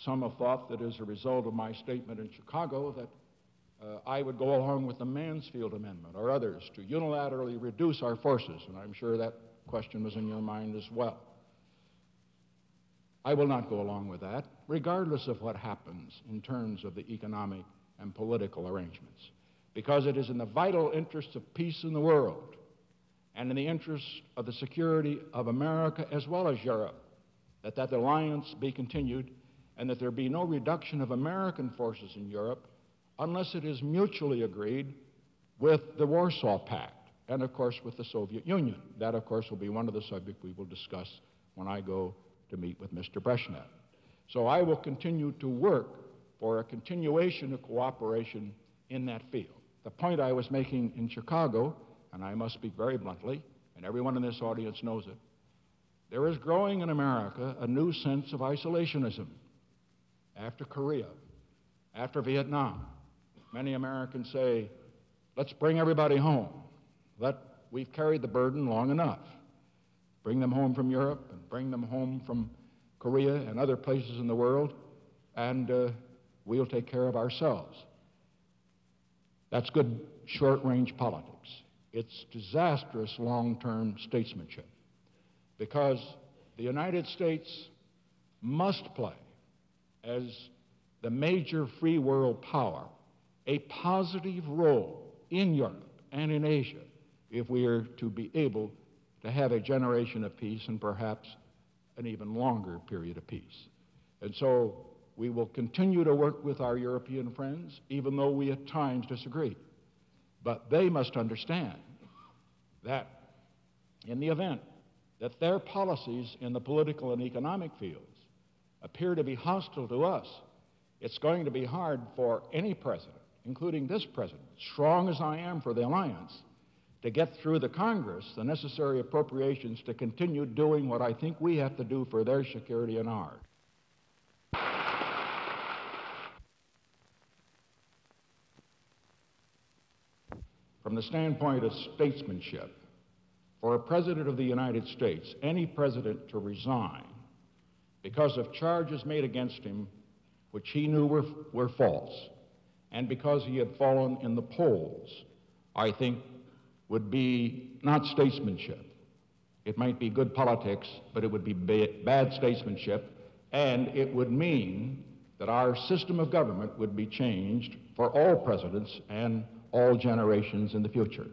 some have thought that as a result of my statement in Chicago that I would go along with the Mansfield Amendment or others to unilaterally reduce our forces, and I'm sure that question was in your mind as well. I will not go along with that, regardless of what happens in terms of the economic and political arrangements, because it is in the vital interests of peace in the world and in the interests of the security of America as well as Europe that that alliance be continued and that there be no reduction of American forces in Europe unless it is mutually agreed with the Warsaw Pact and, of course, with the Soviet Union. That, of course, will be one of the subjects we will discuss when I go to meet with Mr. Brezhnev. So I will continue to work for a continuation of cooperation in that field. The point I was making in Chicago, and I must speak very bluntly, and everyone in this audience knows it, there is growing in America a new sense of isolationism. After Korea, after Vietnam, many Americans say, let's bring everybody home. We've carried the burden long enough. Bring them home from Europe and bring them home from Korea and other places in the world, and we'll take care of ourselves. That's good short-range politics. It's disastrous long-term statesmanship, because the United States must play, as the major free world power, a positive role in Europe and in Asia if we are to be able to have a generation of peace and perhaps an even longer period of peace. And so we will continue to work with our European friends, even though we at times disagree. But they must understand that in the event that their policies in the political and economic fields appear to be hostile to us, it's going to be hard for any president, including this president, strong as I am for the alliance, to get through the Congress the necessary appropriations to continue doing what I think we have to do for their security and ours. From the standpoint of statesmanship, for a president of the United States, any president to resign because of charges made against him which he knew were false, and because he had fallen in the polls, I think would be not statesmanship. It might be good politics, but it would be bad statesmanship, and it would mean that our system of government would be changed for all presidents and all generations in the future.